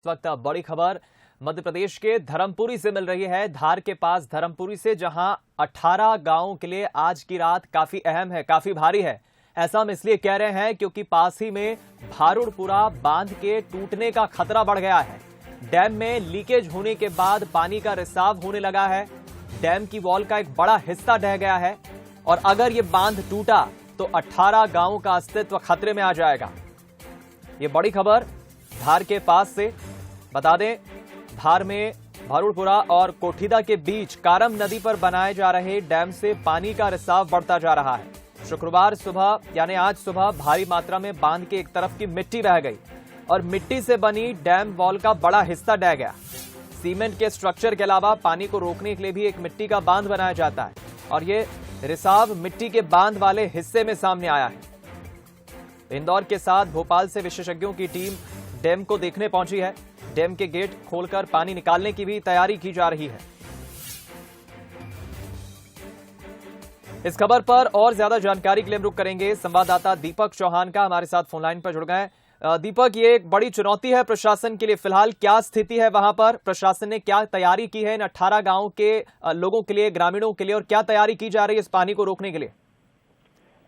इस वक्त बड़ी खबर मध्य प्रदेश के धर्मपुरी से मिल रही है। धार के पास धर्मपुरी से, जहां 18 गांवों के लिए आज की रात काफी अहम है, काफी भारी है। ऐसा हम इसलिए कह रहे हैं क्योंकि पास ही में भारुड़पुरा बांध के टूटने का खतरा बढ़ गया है। डैम में लीकेज होने के बाद पानी का रिसाव होने लगा है। डैम की वॉल का एक बड़ा हिस्सा ढह गया है और अगर ये बांध टूटा तो 18 गांवों का अस्तित्व खतरे में आ जाएगा। ये बड़ी खबर धार के पास से। बता दें, धार में भारुड़पुरा और कोठीदा के बीच कारम नदी पर बनाए जा रहे डैम से पानी का रिसाव बढ़ता जा रहा है। शुक्रवार सुबह यानी आज सुबह भारी मात्रा में बांध के एक तरफ की मिट्टी बह गई और मिट्टी से बनी डैम वॉल का बड़ा हिस्सा ढह गया। सीमेंट के स्ट्रक्चर के अलावा पानी को रोकने के लिए भी एक मिट्टी का बांध बनाया जाता है और ये रिसाव मिट्टी के बांध वाले हिस्से में सामने आया है। इंदौर के साथ भोपाल से विशेषज्ञों की टीम डैम को देखने पहुंची है। डैम के गेट खोलकर पानी निकालने की भी तैयारी की जा रही है। इस खबर पर और ज्यादा जानकारी के लिए हम रुक करेंगे संवाददाता दीपक चौहान का, हमारे साथ फोनलाइन पर जुड़ गए। दीपक, ये एक बड़ी चुनौती है प्रशासन के लिए। फिलहाल क्या स्थिति है वहां पर? प्रशासन ने क्या तैयारी की है इन 18 गांवों के लोगों के लिए, ग्रामीणों के लिए, और क्या तैयारी की जा रही है इस पानी को रोकने के लिए?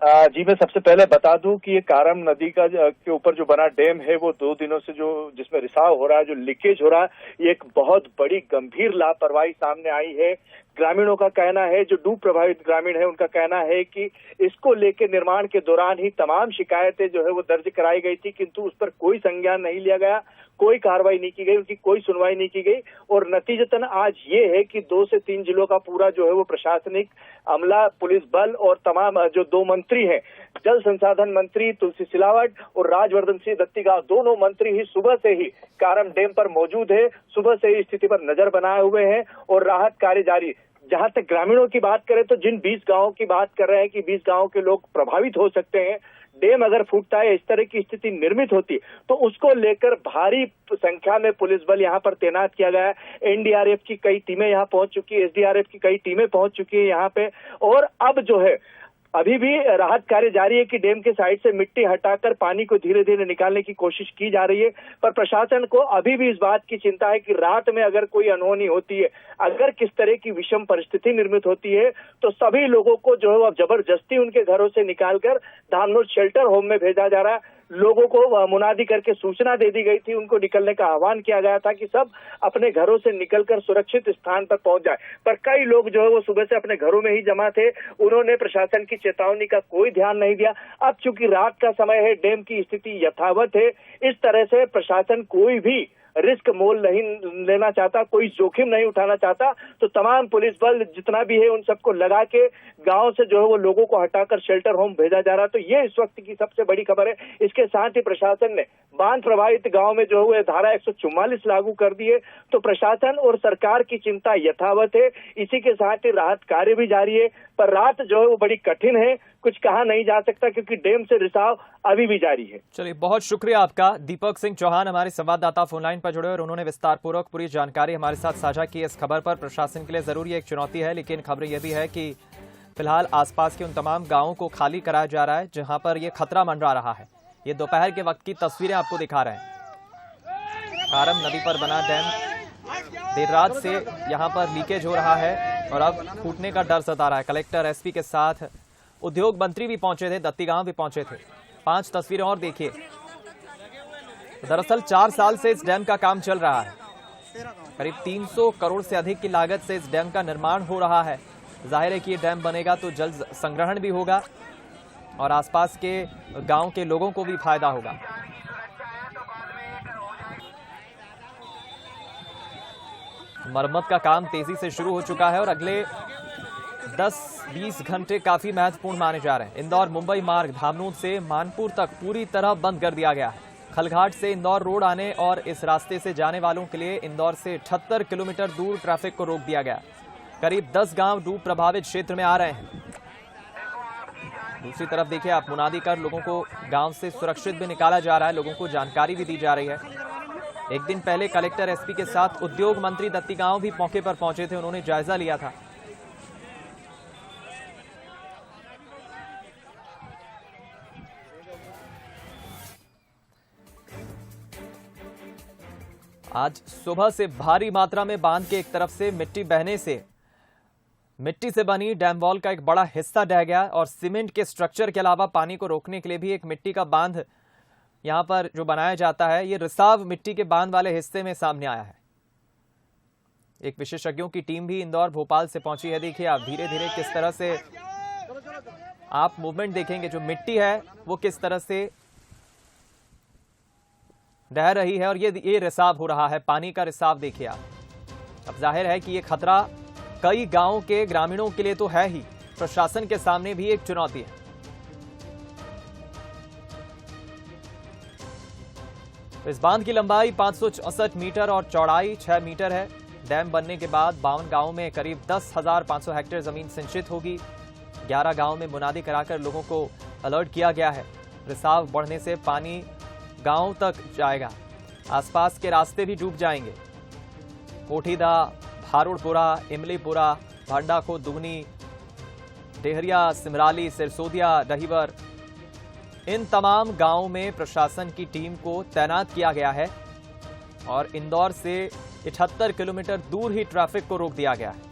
जी, मैं सबसे पहले बता दूं कि ये कारम नदी का के ऊपर जो बना डैम है वो 2 दिनों से जिसमें रिसाव हो रहा है, जो लीकेज हो रहा है, ये एक बहुत बड़ी गंभीर लापरवाही सामने आई है। ग्रामीणों का कहना है, जो डूब प्रभावित ग्रामीण है, उनका कहना है कि इसको लेकर निर्माण के दौरान ही तमाम शिकायतें जो है वो दर्ज कराई गई थी, किंतु उस पर कोई संज्ञान नहीं लिया गया, कोई कार्रवाई नहीं की गई, उनकी कोई सुनवाई नहीं की गई। और नतीजतन आज ये है कि 2 से 3 जिलों का पूरा जो है वो प्रशासनिक अमला, पुलिस बल और तमाम जो 2 मंत्री हैं, जल संसाधन मंत्री तुलसी सिलावट और राजवर्धन सिंह दत्तीगांव, दोनों मंत्री ही सुबह से ही कारम डैम पर मौजूद है। सुबह से ही स्थिति पर नजर बनाए हुए हैं और राहत कार्य जारी। जहां तक ग्रामीणों की बात करें तो जिन 20 गांवों की बात कर रहे हैं कि 20 गांवों के लोग प्रभावित हो सकते हैं, डैम अगर फूटता है, इस तरह की स्थिति निर्मित होती तो उसको लेकर भारी संख्या में पुलिस बल यहां पर तैनात किया गया है। एनडीआरएफ की कई टीमें यहां पहुंच चुकी है, एसडीआरएफ की कई टीमें पहुंच चुकी है यहां पे। और अब जो है अभी भी राहत कार्य जारी है कि डैम के साइड से मिट्टी हटाकर पानी को धीरे धीरे निकालने की कोशिश की जा रही है। पर प्रशासन को अभी भी इस बात की चिंता है कि रात में अगर कोई अनहोनी होती है, अगर किस तरह की विषम परिस्थिति निर्मित होती है, तो सभी लोगों को जो है अब जबरदस्ती उनके घरों से निकालकर धामनोद शेल्टर होम में भेजा जा रहा है। लोगों को मुनादी करके सूचना दे दी गई थी, उनको निकलने का आह्वान किया गया था कि सब अपने घरों से निकलकर सुरक्षित स्थान पर पहुंच जाए। पर कई लोग जो है वो सुबह से अपने घरों में ही जमा थे, उन्होंने प्रशासन की चेतावनी का कोई ध्यान नहीं दिया। अब चूंकि रात का समय है, डैम की स्थिति यथावत है, इस तरह से प्रशासन कोई भी रिस्क मोल नहीं लेना चाहता, कोई जोखिम नहीं उठाना चाहता, तो तमाम पुलिस बल जितना भी है उन सबको लगा के गांव से जो है वो लोगों को हटाकर शेल्टर होम भेजा जा रहा है। तो ये इस वक्त की सबसे बड़ी खबर है। इसके साथ ही प्रशासन ने बांध प्रभावित गांव में जो है वो धारा 144 लागू कर दी है। तो प्रशासन और सरकार की चिंता यथावत है। इसी के साथ ही राहत कार्य भी जारी है। पर रात जो है वो बड़ी कठिन है, कुछ कहा नहीं जा सकता क्योंकि डैम से रिसाव अभी भी जारी है। चलिए, बहुत शुक्रिया आपका। दीपक सिंह चौहान हमारे संवाददाता फोनलाइन पर जुड़े और उन्होंने विस्तार पूर्वक पूरी जानकारी हमारे साथ साझा की। इस खबर पर प्रशासन के लिए जरूर एक चुनौती है, लेकिन खबर यह भी है कि फिलहाल आसपास के उन तमाम गांवों को खाली कराया जा रहा है जहां पर यह खतरा मंडरा रहा है। ये दोपहर के वक्त की तस्वीरें आपको दिखा रहे हैं। कारम नदी पर बना डैम देर रात से यहां पर लीकेज हो रहा है और अब फूटने का डर सता रहा है। कलेक्टर, एसपी के साथ उद्योग मंत्री भी पहुंचे थे, दत्तीगांव भी पहुंचे थे। 5 तस्वीरें और देखिए। दरअसल 4 साल से इस डैम का काम चल रहा है। करीब 300 करोड़ से अधिक की लागत से इस डैम का निर्माण हो रहा है। जाहिर है कि ये डैम बनेगा तो जल संग्रहण भी होगा और आसपास के गांव के लोगों को भी फायदा होगा। मरम्मत का काम तेजी से शुरू हो चुका है और अगले 10-20 घंटे काफी महत्वपूर्ण माने जा रहे हैं। इंदौर मुंबई मार्ग धामनोद से मानपुर तक पूरी तरह बंद कर दिया गया है। खलघाट से इंदौर रोड आने और इस रास्ते से जाने वालों के लिए इंदौर से 78 किलोमीटर दूर ट्रैफिक को रोक दिया गया। करीब 10 गांव डूब प्रभावित क्षेत्र में आ रहे हैं। दूसरी तरफ देखिए आप, मुनादी कर लोगों को गांव से सुरक्षित भी निकाला जा रहा है, लोगों को जानकारी भी दी जा रही है। एक दिन पहले कलेक्टर, एसपी के साथ उद्योग मंत्री दत्तीगांव भी मौके पर पहुंचे थे, उन्होंने जायजा लिया था। आज सुबह से भारी मात्रा में बांध के एक तरफ से मिट्टी बहने से मिट्टी से बनी डैम वॉल का एक बड़ा हिस्सा ढह गया और सीमेंट के स्ट्रक्चर के अलावा पानी को रोकने के लिए भी एक मिट्टी का बांध यहां पर जो बनाया जाता है, ये रिसाव मिट्टी के बांध वाले हिस्से में सामने आया है। एक विशेषज्ञों की टीम भी इंदौर भोपाल से पहुंची है। देखिए आप धीरे धीरे किस तरह से आप मूवमेंट देखेंगे, जो मिट्टी है वो किस तरह से ढह रही है और ये रिसाव हो रहा है, पानी का रिसाव देखिए आप। अब जाहिर है कि ये खतरा कई गांवों के ग्रामीणों के लिए तो है ही, प्रशासन के सामने भी एक चुनौती है। इस बांध की लंबाई 564 मीटर और चौड़ाई 6 मीटर है। डैम बनने के बाद 52 गांवों में करीब 10,500 हेक्टेयर जमीन सिंचित होगी। 11 गांवों में मुनादी कराकर लोगों को अलर्ट किया गया है। रिसाव बढ़ने से पानी गांव तक जाएगा, आसपास के रास्ते भी डूब जाएंगे। कोठीदा, भारुड़पुरा, इमलीपुरा, भांडाखो, दुगनी, डेहरिया, सिमराली, सिरसोदिया, डहीवर, इन तमाम गांवों में प्रशासन की टीम को तैनात किया गया है और इंदौर से 78 किलोमीटर दूर ही ट्रैफिक को रोक दिया गया है।